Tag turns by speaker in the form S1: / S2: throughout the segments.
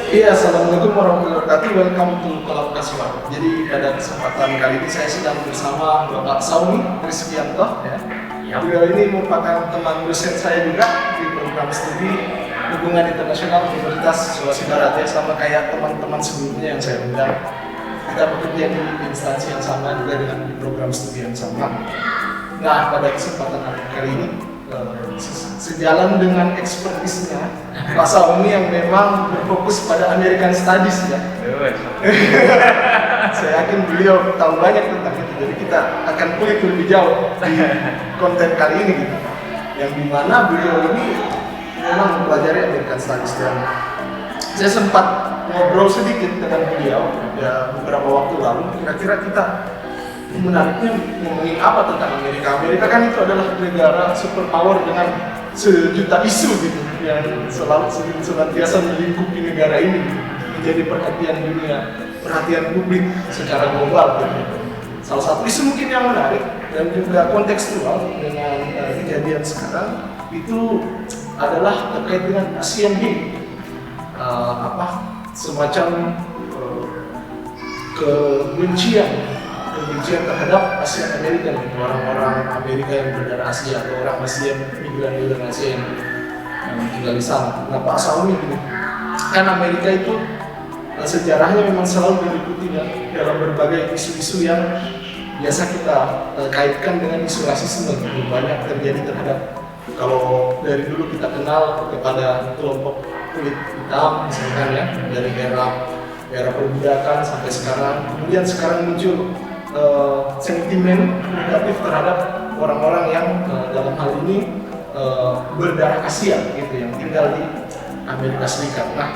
S1: Iya, assalamualaikum warahmatullahi wabarakatuh. Welcome to Kolab Kaswa. Jadi pada kesempatan kali ini saya sedang bersama Bapak Saumi Rizkianto. Beliau ini merupakan teman dosen saya juga di program studi hubungan internasional Universitas Sulawesi Barat ya, sama kayak teman-teman sebelumnya yang saya undang. Kita bekerja di instansi yang sama juga dengan program studi yang sama. Nah, pada kesempatan kali ini sejalan dengan ekspertisnya Pak Saumi yang memang berfokus pada American Studies ya. Saya yakin beliau tahu banyak tentang itu, jadi kita akan kulik lebih jauh di konten kali ini gitu. Yang dimana beliau ini memang mempelajari American Studies, dan saya sempat ngobrol sedikit dengan beliau ya beberapa waktu lalu. Kira-kira kita menariknya ngomongin apa tentang Amerika. Amerika kan itu adalah negara superpower dengan sejuta isu gitu yang selalu senantiasa melingkupi negara ini gitu, menjadi perhatian dunia, perhatian publik secara global gitu. Salah satu isu mungkin yang menarik dan juga kontekstual dengan kejadian sekarang itu adalah terkait dengan Asian Hate, semacam kebencian terhadap Asian American, orang-orang Amerika yang berdarah Asia atau orang Asia, migran Asia yang tinggal di sana. Nah, Pak Saumi gini, kan Amerika itu sejarahnya memang selalu diliputi dalam berbagai isu-isu yang biasa kita kaitkan dengan isu rasisme yang banyak terjadi terhadap, kalau dari dulu kita kenal kepada kelompok kulit hitam misalkan ya, dari era perbudakan sampai sekarang. Kemudian sekarang muncul sentimen negatif terhadap orang-orang yang dalam hal ini berdarah Asia gitu, yang tinggal di Amerika Serikat. Nah,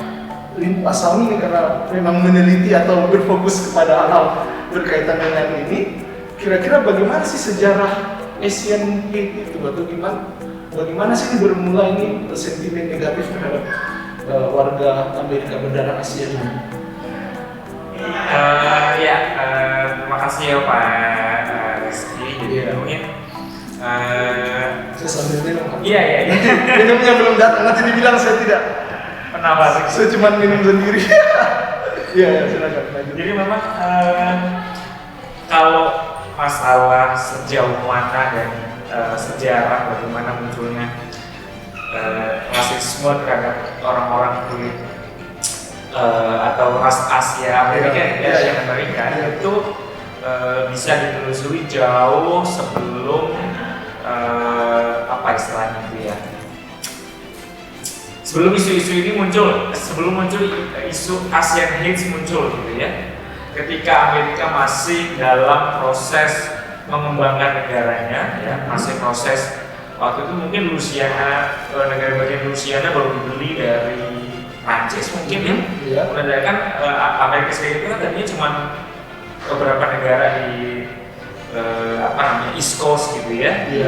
S1: Pak Saumi ini karena memang meneliti atau berfokus kepada hal berkaitan dengan ini, kira-kira bagaimana sih sejarah Asian Hate itu, atau bagaimana sih bermula ini sentimen negatif terhadap warga Amerika berdarah Asia ini?
S2: Terima kasih ya Pak Rizky. Jadi mungkin
S1: saya sambil minum.
S2: Iya.
S1: Minumnya belum datang, nanti dibilang saya tidak.
S2: Kenapa?
S1: Saya cuma minum sendiri. Iya, silakan lanjut.
S2: Jadi memang kalau masalah sejauh mana dan sejarah bagaimana munculnya rasisme terhadap orang-orang kulit atau ras Asia Amerika Asia Amerika itu bisa ditelusuri jauh sebelum apa istilahnya itu ya, sebelum isu-isu ini muncul, sebelum muncul isu Asian Hate muncul gitu ya, ketika Amerika masih dalam proses mengembangkan negaranya ya, masih proses. Waktu itu mungkin Louisiana, negara bagian Louisiana baru dibeli dari Prancis mungkin ya. Kemudian kan Amerika Serikat itu kan tadinya cuma beberapa negara di East Coast gitu ya, di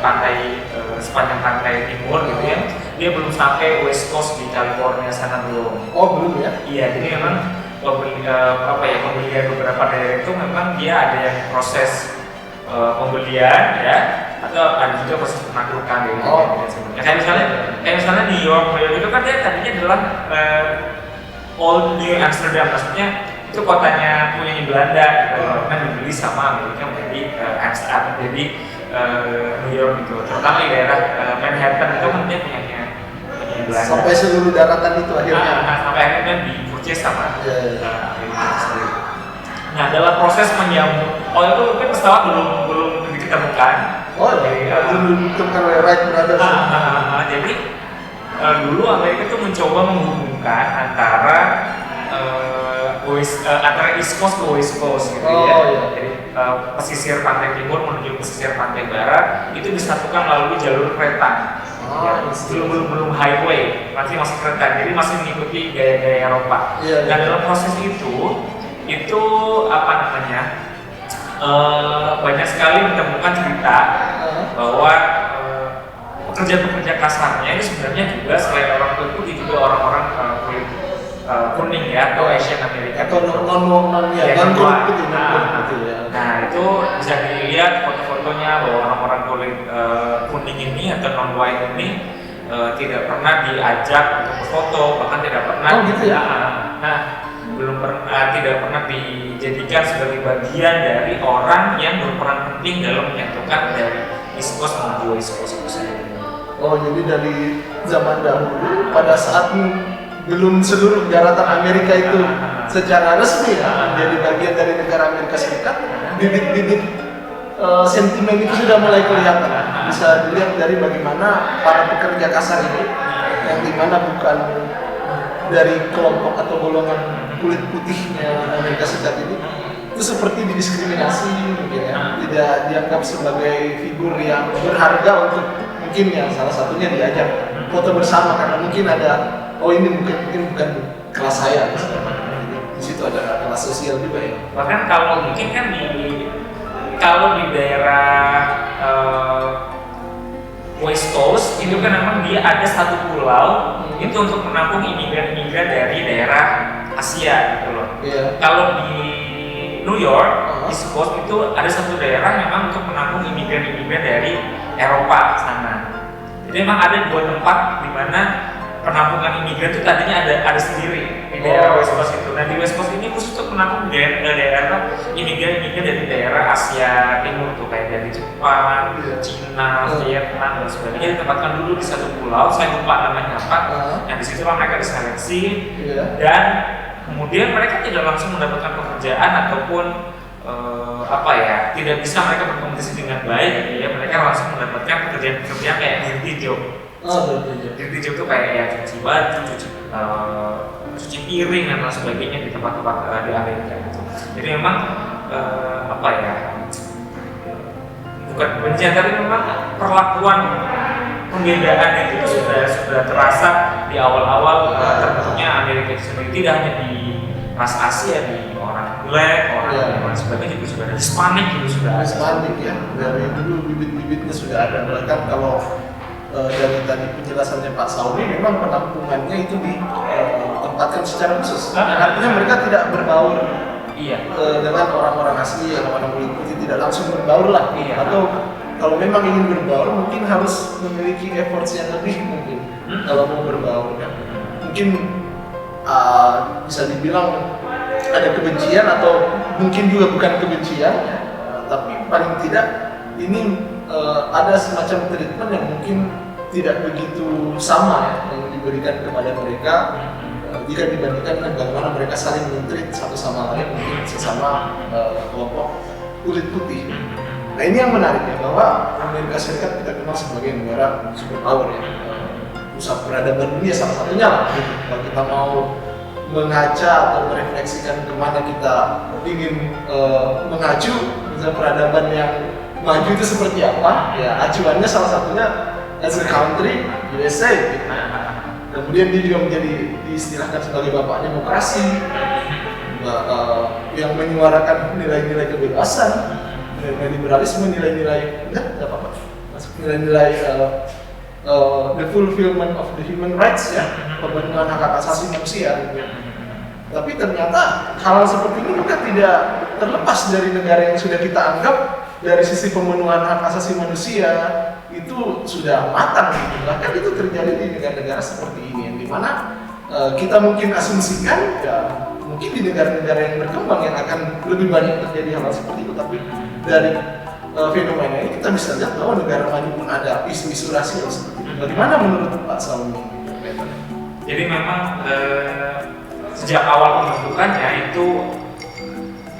S2: pantai sepanjang pantai timur gitu ya. Dia belum sampai West Coast di California sana belum.
S1: Oh, belum ya?
S2: Iya, jadi memang pembelian beberapa daerah itu memang dia ada yang proses pembelian ya, atau ada juga proses penaklukan gitu. Kayak misalnya New York itu kan dia tadinya adalah Old New Amsterdam, maksudnya itu kotanya punya Belanda gitu, kan dibeli sama Amerika menjadi Amsterdam, jadi New York gitu. Terutama di daerah Manhattan itu kan dia punya Belanda.
S1: Sampai seluruh daratan itu akhirnya.
S2: Sampai akhirnya kan di-purchase sama Amerika sendiri. Nah, dalam proses menyambung, itu mungkin pesawat belum diketemukan.
S1: Belum ditentukan oleh Wright Brothers.
S2: Jadi dulu Amerika itu mencoba menghubungkan antara East Coast ke West Coast gitu ya. Jadi pesisir pantai timur menuju pesisir pantai barat itu disatukan melalui jalur kereta. Belum highway, masih kereta. Jadi masih mengikuti gaya-gaya Eropa. Dan dalam proses itu apa namanya, banyak sekali ditemukan cerita bahwa pekerja-pekerja kasarnya itu sebenarnya juga selain orang kulit putih juga orang-orang kulit kuning ya, atau Asian American
S1: atau non kulit putih.
S2: Nah itu bisa dilihat foto-fotonya bahwa orang-orang kulit kuning ini atau non white ini tidak pernah diajak untuk berfoto, bahkan tidak pernah
S1: gitu ya?
S2: tidak pernah dijadikan sebagai bagian dari orang yang berperan penting dalam menyatukan dari East Coast menuju West Coast itu sendiri.
S1: Oh, jadi dari zaman dahulu pada saat belum seluruh daratan Amerika itu secara resmi ya menjadi bagian dari negara Amerika Serikat, bibit-bibit sentimen itu sudah mulai kelihatan. Bisa dilihat dari bagaimana para pekerja kasar ini yang dimana bukan dari kelompok atau golongan kulit putihnya Amerika Serikat ini itu seperti didiskriminasi mungkin ya, tidak dianggap sebagai figur yang berharga untuk mungkin ya salah satunya diajak foto bersama karena mungkin ada ini mungkin bukan kelas saya misalnya. Di situ ada kelas sosial juga ya.
S2: Bahkan kalau mungkin kan kalau di daerah West Coast itu kan memang dia ada satu pulau itu untuk menampung imigran-imigran dari daerah Asia gitu loh.
S1: Yeah.
S2: Kalau di New York, East Coast itu ada satu daerah memang untuk menampung imigran-imigran dari Eropa sana. Jadi memang ada dua tempat di mana penampungan imigran itu tadinya ada sendiri di daerah West Coast itu. Nah di West Coast ini khusus untuk menampung daerah imigran-imigran dari daerah Asia Timur tuh kayak dari Jepang, Cina, Vietnam dan sebagainya ditempatkan dulu di satu pulau. Saya lupa namanya apa. Nah di situ mereka diseleksi dan kemudian mereka tidak langsung mendapatkan pekerjaan ataupun tidak bisa mereka berkompetisi dengan baik ya, mereka langsung mendapatkan pekerjaan-pekerjaan kayak dirty job. Dirty job itu kayak ya cuci baju, cuci piring dan lain sebagainya di tempat-tempat di Amerika gitu. Jadi memang bukan kebencian tapi memang perlakuan pembedaan itu sudah terasa di awal-awal terbentuknya Amerika itu sendiri, tidak hanya di ras Asia, di orang black, orang yang lain sebagainya juga sudah ada. Hispanic juga sudah ada.
S1: Hispanic ya, dari dulu bibit-bibitnya sudah ada. Bahkan kalau dari tadi penjelasannya Pak Sauri, memang penampungannya itu ditempatkan secara khusus. Artinya mereka tidak berbaur dengan orang-orang asli, orang-orang kulit putih, tidak langsung berbaur lah. Atau kalau memang ingin berbaur, mungkin harus memiliki efforts yang lebih mungkin kalau mau berbaur kan. Mungkin bisa dibilang ada kebencian atau mungkin juga bukan kebencian, tapi paling tidak ini ada semacam treatment yang mungkin tidak begitu sama ya yang diberikan kepada mereka jika dibandingkan dengan bagaimana mereka saling men-treat satu sama lain mungkin sesama kelompok kulit putih. Nah ini yang menarik ya, bahwa Amerika Serikat kita kenal sebagai negara superpower ya, pusat peradaban dunia salah satunya lah. Kalau kita mau mengaca atau merefleksikan kemana kita ingin mengacu, misalnya peradaban yang maju itu seperti apa, ya acuannya salah satunya as a country USA gitu. Kemudian dia juga menjadi diistilahkan sebagai bapak demokrasi yang menyuarakan nilai-nilai kebebasan, nilai liberalisme, nilai-nilai nilai-nilai the fulfillment of the human rights ya, pemenuhan hak asasi manusia gitu. Tapi ternyata hal seperti ini juga tidak terlepas dari negara yang sudah kita anggap dari sisi pemenuhan hak asasi manusia itu sudah matang gitu. Bahkan itu terjadi di negara-negara seperti ini yang dimana kita mungkin asumsikan ya mungkin di negara-negara yang berkembang yang akan lebih banyak terjadi hal seperti itu, tapi dari fenomena ini kita bisa lihat bahwa negara maju pun ada isu-isu rasial seperti itu. Bagaimana menurut Pak Saumi?
S2: Jadi memang sejak awal pembentukannya itu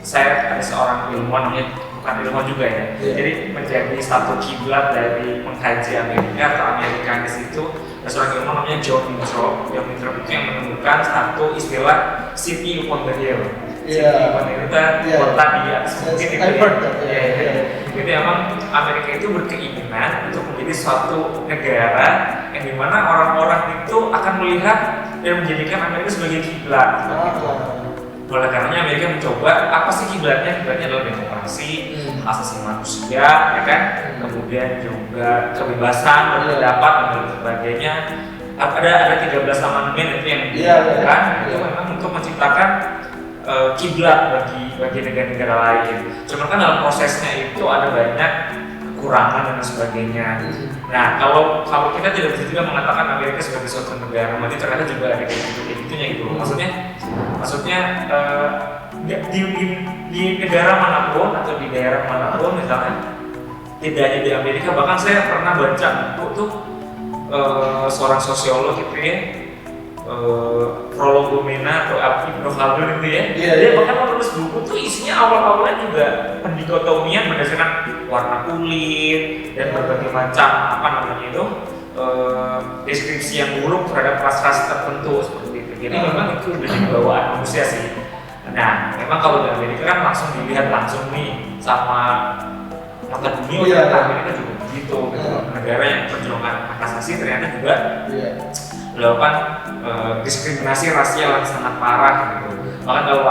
S2: saya ada seorang ilmuwan, bukan ilmuwan juga ya, jadi menjadi satu kiblat dari mengkaji Amerika atau Amerikanis itu ada seorang ilmuwan namanya John Winthrop. John Winthrop itu yang menemukan satu istilah city upon the hill. City upon the hill itu kota di atas bukit itu. Jadi memang Amerika itu berkeinginan untuk menjadi suatu negara yang dimana orang-orang itu akan melihat dan menjadikan Amerika sebagai kiblat. Oleh karenanya Amerika mencoba apa sih kiblatnya? Kiblatnya adalah demokrasi, hak asasi manusia, ya kan? Kemudian juga kebebasan berpendapat dan lain sebagainya. Ada 13 amandemen itu yang dilakukan itu memang untuk menciptakan kiblat bagi negara-negara lain. Cuma kan dalam prosesnya itu ada banyak kekurangan dan sebagainya. Nah, kalau kita tidak bisa juga mengatakan Amerika sebagai suatu negara, berarti ternyata juga ada kayak gitunya gitu. Maksudnya di negara manapun atau di daerah manapun misalnya, tidak hanya di Amerika, bahkan saya pernah baca buku tuh seorang sosiolog gitu ya, Rologomena atau Ibnu Khaldun itu ya. Dia bahkan menulis buku tuh isinya awal-awalnya juga pendikotomian berdasarkan warna kulit dan berbagai macam deskripsi yang buruk terhadap ras-ras tertentu seperti itu. Jadi memang itu udah di bawaan manusia sih. Nah, memang kalau di Amerika kan langsung dilihat langsung nih sama mata dunia. Amerika juga begitu. Negara yang perjuangan hak asasi ternyata juga melakukan diskriminasi rasial yang sangat parah gitu. Bahkan kalau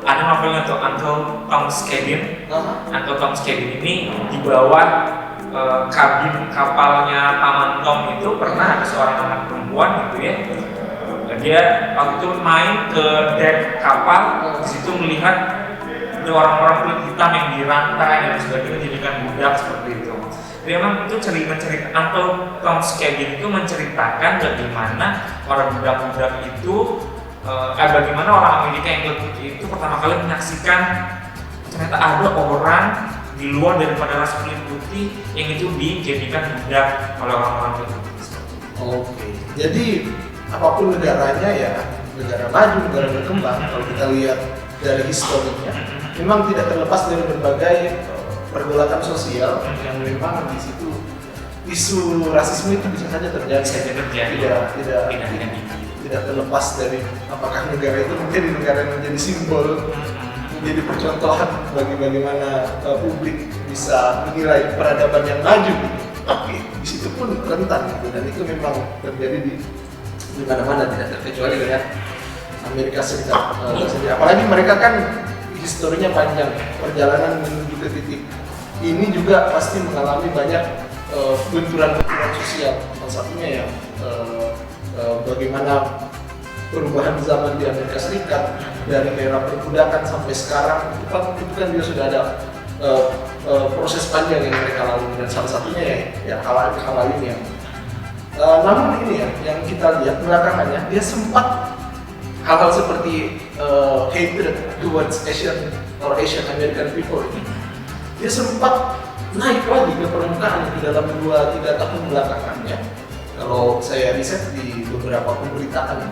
S2: ada novelnya tuh Uncle Tom's Cabin. Uncle Tom's Cabin ini di bawah kabin kapalnya Paman Tom itu pernah ada seorang anak perempuan gitu ya. Dia waktu itu main ke deck kapal, di situ melihat ada orang-orang kulit hitam yang dirantai dan sebagainya dijadikan budak seperti itu. Jadi memang itu menceritakan Uncle Tom's Cabin itu menceritakan bagaimana orang budak-budak itu, bagaimana orang Amerika yang kulit putih itu pertama kali menyaksikan ternyata ada orang di luar daripada ras kulit putih yang itu dijadikan budak oleh orang-orang kulit putih.
S1: Oke, jadi apapun negaranya ya, negara maju, negara berkembang, kalau kita lihat dari historinya, memang tidak terlepas dari berbagai pergolakan sosial yang memang di situ isu rasisme itu bisa saja terjadi. Tidak terlepas dari apakah negara itu menjadi negara yang menjadi simbol, menjadi percontohan bagi bagaimana publik bisa menilai peradaban yang maju. Tapi di situ pun rentan gitu, dan itu memang terjadi di mana-mana, tidak terkecuali dengan Amerika Serikat. Apalagi mereka kan historinya panjang, perjalanan menuju ke titik ini juga pasti mengalami banyak benturan-benturan sosial. Salah satunya ya bagaimana perubahan zaman di Amerika Serikat dari era perbudakan sampai sekarang itu kan juga sudah ada proses panjang yang mereka lalui, dan salah satunya ya hal ini yang namun ini ya yang kita lihat belakangannya, dia sempat hal-hal seperti hatred towards Asian American people ini, dia sempat naik lagi ke permukaan di dalam 2-3 tahun belakangannya. Kalau saya riset di beberapa pemberitaan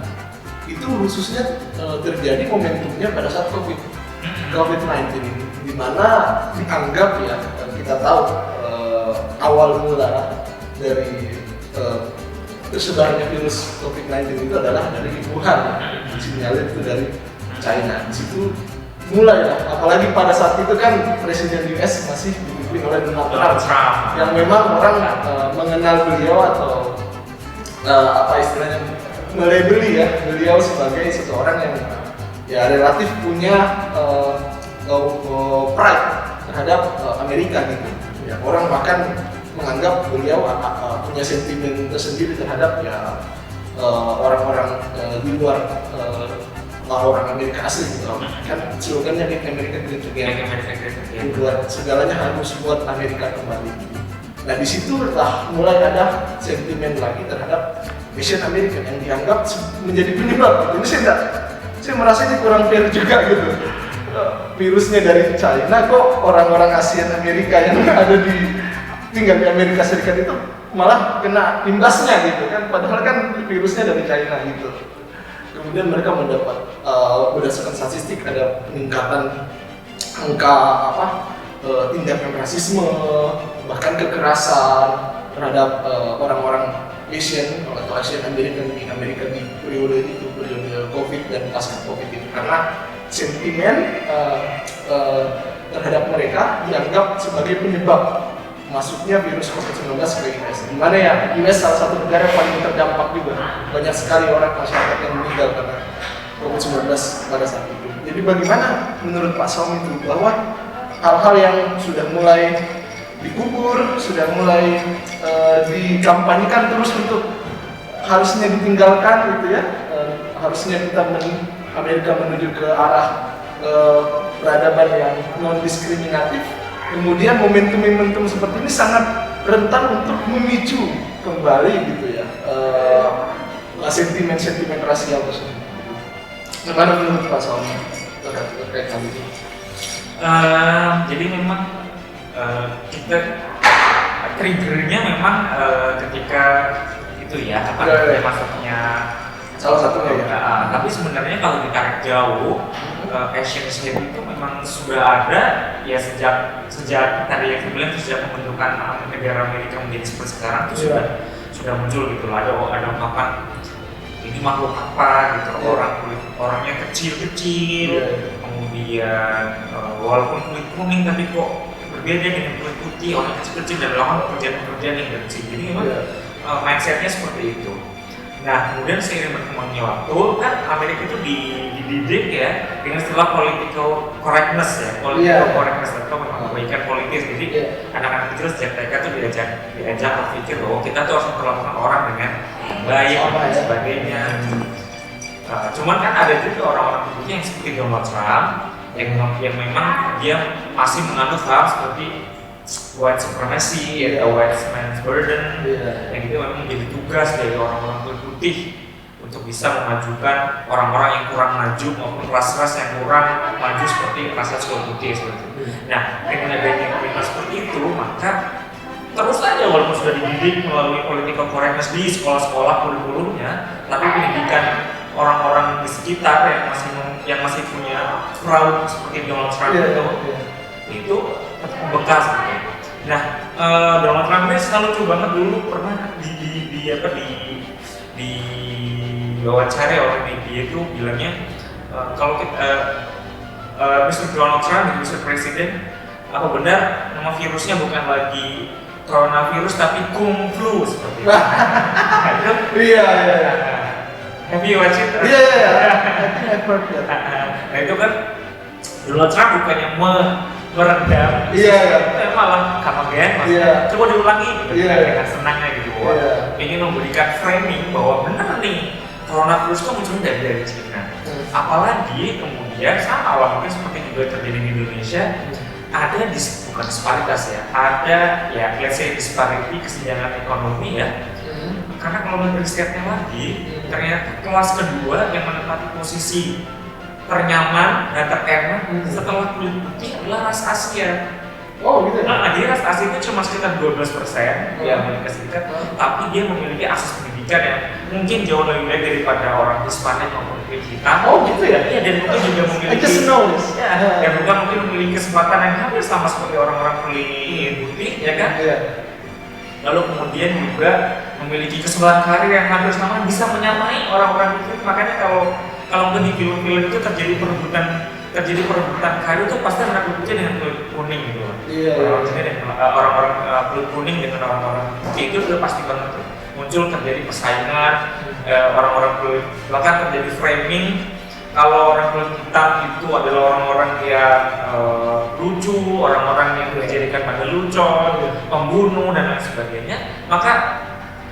S1: itu khususnya terjadi momentumnya pada saat COVID-19 ini, di mana dianggap ya, kita tahu awal mula dari tersebarnya virus COVID-19 itu adalah dari Wuhan, disinyalir itu dari China. Di situ mulai lah, apalagi pada saat itu kan Presiden US masih dipimpin oleh Donald Trump, yang memang orang mengenal beliau atau istilahnya melabeli ya beliau sebagai seseorang yang ya relatif punya pride terhadap Amerika gitu. Ya, orang bahkan menganggap beliau punya sentimen tersendiri terhadap ya orang-orang di luar orang Amerika asli gitu. Kan slogannya Make America Great Again, buat segalanya harus buat Amerika kembali. Nah disitulah mulai ada sentimen lagi terhadap Asian American yang dianggap menjadi penyebab gitu. Ini saya merasa ini kurang fair juga gitu. Virusnya dari China, kok orang-orang ASEAN Amerika yang ada tinggal di Amerika Serikat itu malah kena imbasnya gitu kan, padahal kan virusnya dari China gitu. Kemudian mereka mendapat berdasarkan statistik ada peningkatan angka tindakan rasisme, bahkan kekerasan terhadap orang-orang Asian atau Asian American di Amerika di periode itu, periode COVID dan pasca COVID itu, karena sentimen terhadap mereka dianggap sebagai penyebab masuknya virus COVID-19 ke US. Di mana ya US salah satu negara yang paling terdampak juga, banyak sekali orang masyarakat yang meninggal karena COVID-19 pada saat itu. Jadi bagaimana menurut Pak Saum itu bahwa hal-hal yang sudah mulai dikubur, sudah mulai dikampanyekan terus untuk harusnya ditinggalkan gitu ya, harusnya kita Amerika menuju ke arah peradaban yang non diskriminatif, kemudian momentum-momentum seperti ini sangat rentan untuk memicu kembali gitu ya sentimen-sentimen rasial tersebut. Gimana menurut Pak Saung terkait hal itu?
S2: Jadi memang kita triggernya memang ketika itu ya masuknya
S1: salah satunya ya.
S2: Tapi sebenarnya kalau ditarik jauh, Asian hate itu memang sudah ada ya sejak tadi yang saya bilang sejak pembentukan negara Amerika menjadi seperti sekarang itu sudah muncul gitu lah. Ada ungkapan ini makhluk apa gitu, orangnya kecil-kecil, kemudian walaupun kulit kuning tapi kok berbeda dengan kulit putih, orang kecil-kecil dan melakukan pekerjaan-pekerjaan yang kecil. Jadi memang mindsetnya seperti itu. Nah, kemudian seiring berkembangnya waktu, kan Amerika itu dididik ya dengan istilah political correctness ya, correctness atau memang kebaikan politis. Jadi anak-anak kecil sejak TK itu diajak berpikir bahwa kita tuh harus memperlakukan orang dengan baik dan sebagainya. Cuman kan ada juga orang-orang putih yang seperti Donald Trump yang memang dia masih menganut hal seperti white supremacy atau white man's burden, yang itu memang menjadi tugas dari orang-orang kulit putih untuk bisa memajukan orang-orang yang kurang maju maupun ras-ras yang kurang maju seperti ras kulit putih seperti itu. Nah, dengan adanya pemikiran seperti itu, maka terus saja walaupun sudah dididik melalui political correctness di sekolah-sekolah kurikulumnya, tapi pendidikan orang-orang di sekitar yang masih punya crowd seperti Donald Trump itu tetap membekas gitu. Nah, Donald Trump ini selalu lucu banget dulu pernah di wawancara oleh media itu bilangnya kalau kita Mr. Donald Trump, Mr. Presiden, apa benar nama virusnya bukan lagi coronavirus tapi kung flu seperti itu.
S1: Iya.
S2: Have you watched it?
S1: Iya. I've heard that.
S2: Nah itu kan Donald Trump bukannya meredam, malah kemudian coba diulangi dengan senangnya gitu bahwa ingin memberikan framing bahwa benar nih coronavirus itu muncul dari China. Apalagi kemudian sama lah mungkin seperti juga terjadi di Indonesia, ada bukan disparitas ya, ada ya let's say disparity kesenjangan ekonomi ya. Karena kalau melihat risetnya lagi, ternyata kelas kedua yang menempati posisi ternyaman dan terenak setelah kulit putih adalah ras Asia.
S1: Oh gitu ya?
S2: Nah, dia ras Asia itu cuma sekitar 12% di Amerika Serikat, tapi dia memiliki akses pendidikan yang mungkin jauh lebih baik daripada orang Hispanik maupun kulit hitam.
S1: Oh gitu ya?
S2: Iya, dan mungkin juga memiliki dan bukan mungkin memiliki kesempatan yang hampir sama seperti orang-orang kulit putih, ya kan? Lalu kemudian juga memiliki kesempatan karir yang hampir sama, bisa menyamai orang-orang itu. Makanya kalau di film-film itu terjadi perebutan karir itu pasti anak putih dengan kulit kuning gitu. Orang-orang kulit kuning dengan orang-orang putih itu sudah pasti banget tuh. Muncul terjadi persaingan, orang-orang kulit, bahkan terjadi framing kalau orang kulit hitam itu adalah orang-orang yang lucu, orang-orang yang dijadikan pada lucon, pembunuh dan lain sebagainya. Maka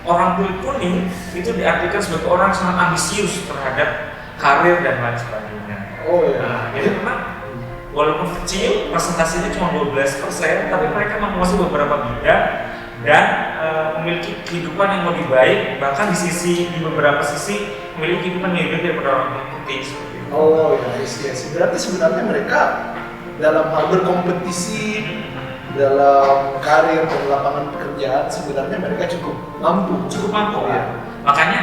S2: orang kulit kuning itu diartikan sebagai orang yang sangat ambisius terhadap karir dan lain sebagainya. Jadi memang walaupun kecil, presentasinya cuma 12%, tapi mereka menguasai beberapa bidang dan memiliki kehidupan yang lebih baik, bahkan di beberapa sisi memiliki kehidupan yang lebih baik daripada orang kulit putih seperti itu.
S1: Berarti sebenarnya mereka dalam hal berkompetisi dalam karir dan lapangan pekerjaan sebenarnya mereka cukup mampu
S2: ya. Makanya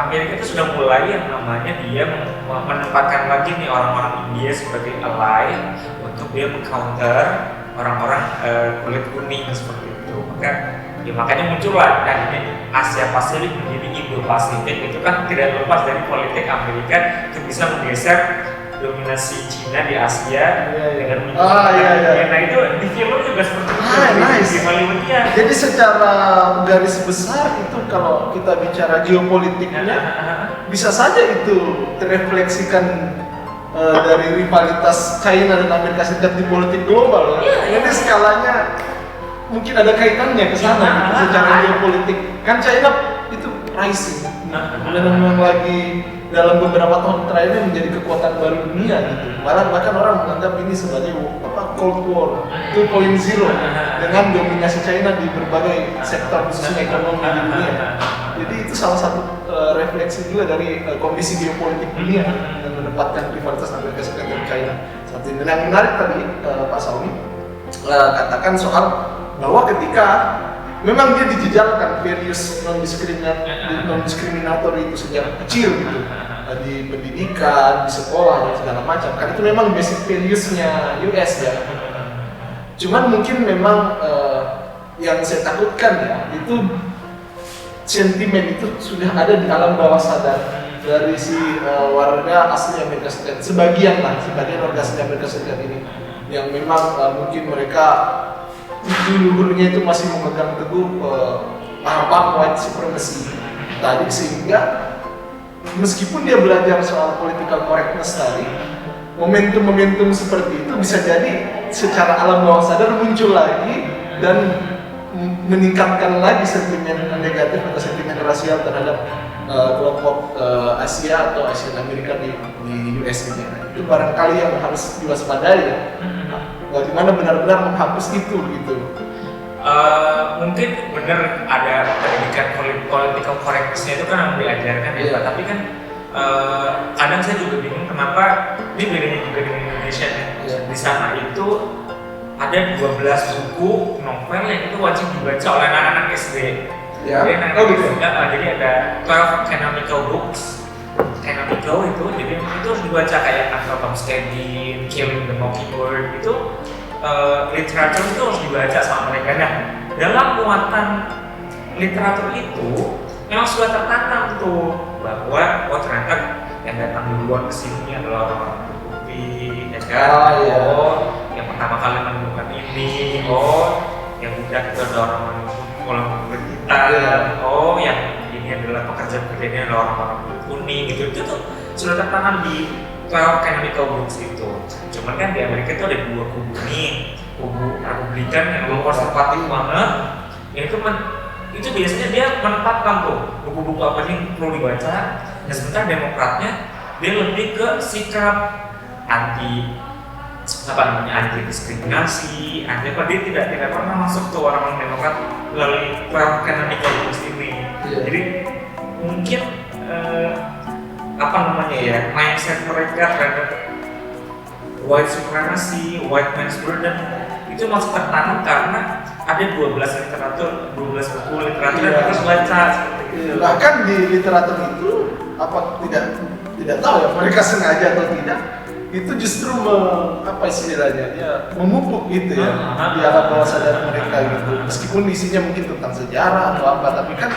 S2: Amerika itu sudah mulai yang namanya dia menempatkan lagi nih orang-orang India sebagai ally untuk dia meng-counter orang-orang kulit kuning seperti itu. Makanya muncullah dan ini Asia Pasifik menjadi Indo-Pasifik itu kan tidak lepas dari politik Amerika untuk bisa menggeser dominasi Cina di Asia dengan Nah itu di film juga seperti itu di Hollywoodnya.
S1: Jadi secara garis besar itu kalau kita bicara geopolitiknya bisa saja itu terrefleksikan dari rivalitas China dan Amerika Serikat di politik global. Jadi skalanya mungkin ada kaitannya ke sana secara geopolitik. Kan China itu rising memang lagi dalam beberapa tahun terakhir ini menjadi kekuatan baru dunia gitu. Bahkan orang menganggap ini sebagai Cold War 2.0 dengan dominasi China di berbagai sektor khususnya ekonomi di dunia. Jadi itu salah satu refleksi juga dari kondisi geopolitik dunia dan menempatkan rivalitas Amerika Serikat dan China saat ini. Dan yang menarik tadi Pak Saumi katakan soal bahwa ketika memang dia dijejalkan values non-diskriminator itu sejak kecil gitu, di pendidikan, di sekolah dan segala macam. Kan itu memang basic values-nya US ya. Cuman mungkin memang yang saya takutkan ya itu sentimen itu sudah ada di alam bawah sadar dari si warga asli Amerika Serikat, sebagian warga asli Amerika Serikat ini yang memang mungkin mereka dulu-dulunya itu masih memegang teguh paham white supremacy tadi, sehingga meskipun dia belajar soal political correctness tadi, momentum-momentum seperti itu bisa jadi secara alam bawah sadar muncul lagi dan meningkatkan lagi sentimen negatif atau sentimen rasial terhadap kelompok Asia atau Asian Amerika di US ini. Itu barangkali yang harus diwaspadai ya. Bagaimana benar-benar menghapus itu gitu.
S2: Mungkin benar ada pendidikan political correctness-nya itu kan yang diajarkan ya, Pak. Tapi kan kadang saya juga bingung kenapa ini bedanya juga dengan Indonesia ya. Di sana itu ada 12 buku novel yang itu wajib dibaca oleh anak-anak SD.
S1: Ya.
S2: Jadi ada 12 canonical books. Canonical itu, jadi itu harus dibaca kayak Uncle Tom's Cabin, Killing the Mockingbird itu literatur itu harus dibaca sama mereka. Nah, dalam muatan literatur itu memang sudah tertanam tuh bahwa ternyata yang datang duluan ke sini adalah orang-orang putih, ya kan? Yang pertama kali menemukan ini, yang budak itu adalah orang-orang berhitam, yang ini adalah pekerja-pekerja ini adalah orang-orang kuning gitu. Itu tuh sudah tertanam di canonical books itu. Cuman kan di Amerika itu ada dua kubu nih, kubu Republikan yang konservatif banget, yang itu biasanya dia menetapkan tuh buku-buku apa sih perlu dibaca, dan sementara Demokratnya dia lebih ke sikap anti diskriminasi, dia tidak pernah masuk tuh orang Demokrat melalui canonical books ini. Jadi mungkin mindset mereka terhadap white supremacy, white man's burden itu masih tertanam karena ada 12 buku literatur yang harus baca seperti itu.
S1: Bahkan di literatur itu tidak tahu ya mereka sengaja atau tidak, itu justru memupuk gitu ya di alam bawah sadar mereka gitu. Meskipun isinya mungkin tentang sejarah atau apa, tapi kan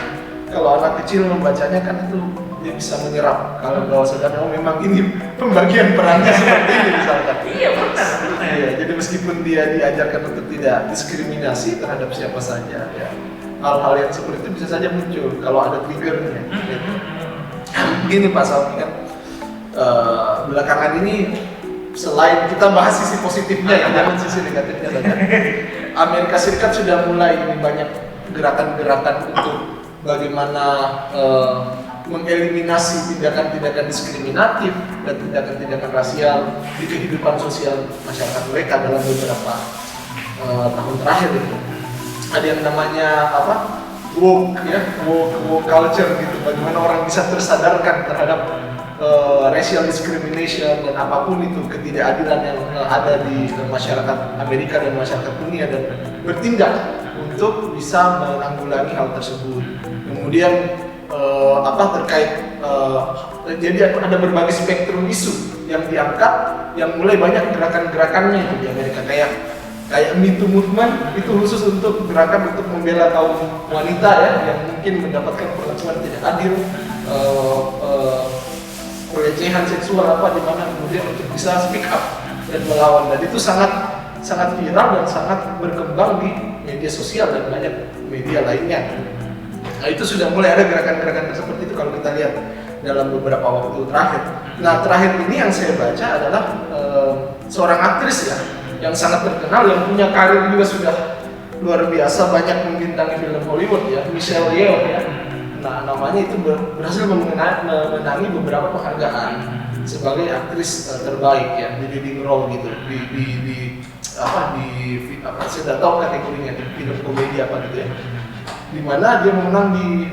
S1: kalau anak kecil membacanya kan itu dia bisa menyerap kalau bawah sadar memang ini pembagian perannya seperti ini misalkan.
S2: Iya benar.
S1: Iya, jadi meskipun dia diajarkan untuk tidak diskriminasi terhadap siapa saja, ya hal-hal yang seperti itu bisa saja muncul kalau ada triggernya. Begini Pak Saumi kan belakangan ini selain kita bahas sisi positifnya ya, jangan sisi negatifnya saja. Amerika Serikat sudah mulai banyak gerakan-gerakan untuk bagaimana mengeliminasi tindakan-tindakan diskriminatif dan tindakan-tindakan rasial di kehidupan sosial masyarakat mereka dalam beberapa tahun terakhir itu. Ada yang namanya woke culture gitu. Bagaimana orang bisa tersadarkan terhadap racial discrimination dan apapun itu ketidakadilan yang ada di masyarakat Amerika dan masyarakat dunia, dan bertindak untuk bisa menanggulangi hal tersebut. Kemudian jadi ada berbagai spektrum isu yang diangkat, yang mulai banyak gerakan-gerakannya itu di Amerika, kayak Me Too movement itu khusus untuk gerakan untuk membela kaum wanita ya yang mungkin mendapatkan perlakuan tidak adil, pelecehan seksual di mana kemudian untuk bisa speak up dan melawan, dan itu sangat viral dan sangat berkembang di media sosial dan banyak media lainnya. Nah itu sudah mulai ada gerakan-gerakan seperti itu kalau kita lihat dalam beberapa waktu terakhir. Nah terakhir ini yang saya baca adalah seorang aktris ya yang sangat terkenal, yang punya karir juga sudah luar biasa, banyak membintangi film Hollywood ya, Michelle Yeoh ya. Nah, namanya itu berhasil memenangi beberapa penghargaan sebagai aktris terbaik ya di leading role gitu di saya tidak tahu kategorinya di film komedi apa gitu ya. Di mana dia menang di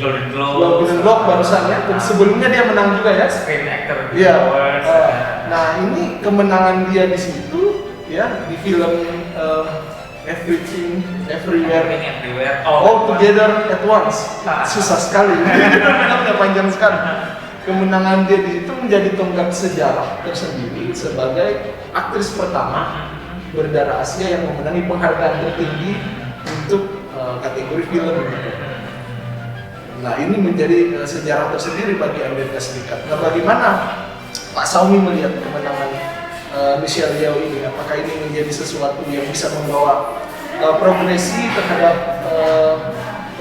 S2: Golden Globe.
S1: Golden Globe barusan ya. Sebelumnya dia menang juga ya.
S2: Screen Actor
S1: Iya.
S2: Awards.
S1: Nah, ini kemenangan dia di situ ya di film Everything Everywhere All Together at Once. Susah sekali. Filmnya panjang sekali. Kemenangan dia di situ menjadi tonggak sejarah tersendiri sebagai aktris pertama berdarah Asia yang memenangi penghargaan tertinggi untuk kategori film. Nah, ini menjadi sejarah tersendiri bagi Amerika Serikat. Nah, bagaimana Pak Saumi melihat kemenangan Michelle Yeoh ini? Apakah ini menjadi sesuatu yang bisa membawa progresi terhadap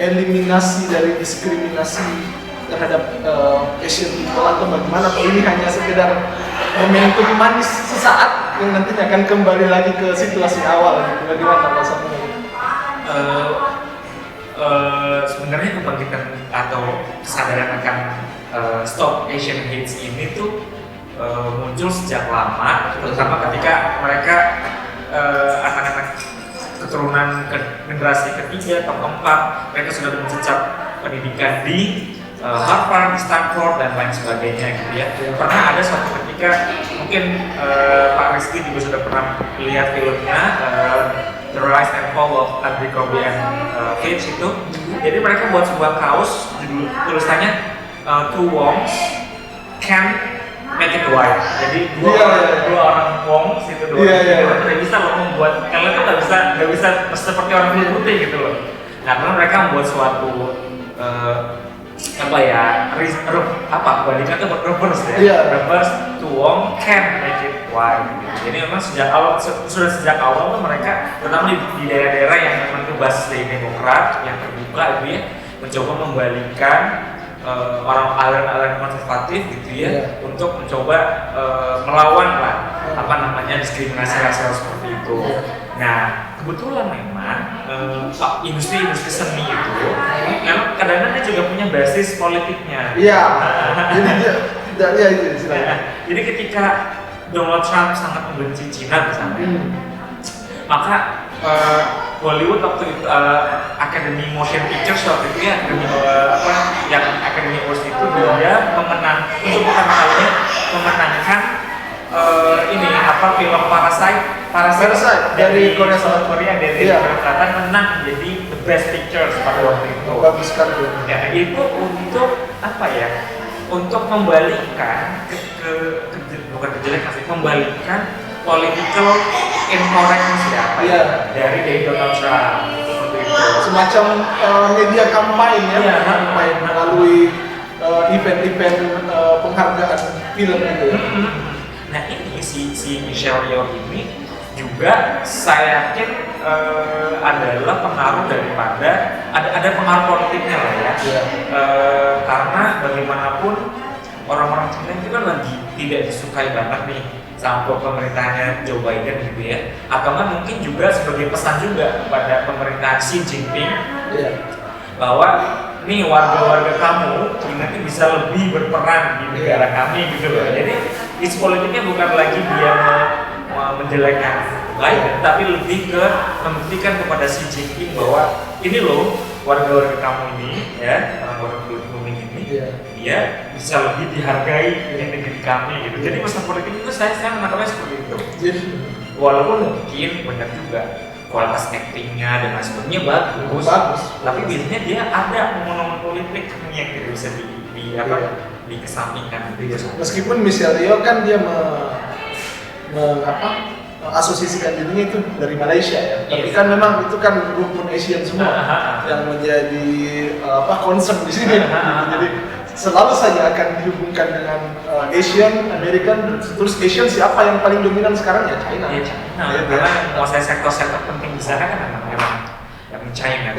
S1: eliminasi dari diskriminasi terhadap Asian people atau bagaimana? Atau ini hanya sekedar momentum manis sesaat yang nantinya akan kembali lagi ke situasi awal? Bagaimana Pak Saumi?
S2: Sebenarnya kebangkitan atau kesadaran akan Stop Asian Hate ini tuh muncul sejak lama, terutama ketika mereka anak-anak keturunan generasi ketiga atau keempat, mereka sudah menjejak pendidikan di Harvard, Stanford dan lain sebagainya gitu ya. Pernah ada suatu ketika mungkin Pak Rizky juga sudah pernah lihat filmnya The Rise and Fall of Abercrombie and Fitch itu. Jadi mereka buat sebuah kaos tulisannya Two Wongs Can Make It White. Jadi dua orang Wongs itu tidak bisa loh membuat kalian tuh nggak bisa seperti orang kulit putih gitu loh. Nah, karena mereka membuat suatu bandingkan tuh reverse ya. Reverse Two Wong Can Make It White. Jadi memang sudah sejak awal tuh mereka, terutama di daerah-daerah yang memang itu basis dari Demokrat yang terbuka itu ya, mencoba membalikan orang aliran konservatif gitu ya, untuk mencoba melawan lah diskriminasi rasial seperti itu. Nah, kebetulan memang industri seni itu memang kadang-kadang dia juga punya basis politiknya.
S1: Iya. Jadi istilahnya.
S2: Jadi ketika Donald Trump sangat membenci Cina misalnya, maka Hollywood waktu itu Academy Motion Pictures waktu itu ya, yang Academy Awards itu dia untuk pertama kalinya memenangkan film Parasite dari Korea Selatan dari Korea Selatan menang jadi the best pictures pada waktu itu.
S1: Bagus sekali.
S2: Ya, itu untuk untuk membalikan membalikan political incorrectness dari Donald Trump seperti itu.
S1: Semacam media kampanye kampanye melalui event-event penghargaan film itu.
S2: Nah, ini si Michelle Yeoh ini juga saya yakin adalah pengaruh daripada ada pengaruh politiknya lah ya. Karena bagaimanapun orang-orang Cina itu kan lagi tidak disukai banget nih sama pemerintahannya Joe Biden gitu ya, atau kan mungkin juga sebagai pesan juga kepada pemerintahan Xi Jinping bahwa nih warga-warga kamu nanti bisa lebih berperan di negara kami gitu loh. Jadi isu politiknya bukan lagi dia menjelekkan Biden, tapi lebih ke membuktikan kepada Xi Jinping bahwa ini loh warga-warga kamu ini ya, orang-orang kulit kuning ini dia bisa lebih dihargai di negeri kami gitu. Jadi pesan politik itu saya menangkapnya seperti itu. Walaupun mungkin benar juga kualitas actingnya dan lain sebagainya bagus, tapi biasanya dia ada momen-momen politik yang tidak bisa dikesampingkan.
S1: Meskipun Michelle Yeoh kan dia asosiasikan dirinya itu dari Malaysia ya, tapi kan memang itu kan rumpun Asian semua yang menjadi concern di sini. Jadi selalu saja akan dihubungkan dengan Asian, American, terus Asian siapa yang paling dominan sekarang ya China.
S2: Karena menguasai sektor-sektor penting di sana kan memang yang China.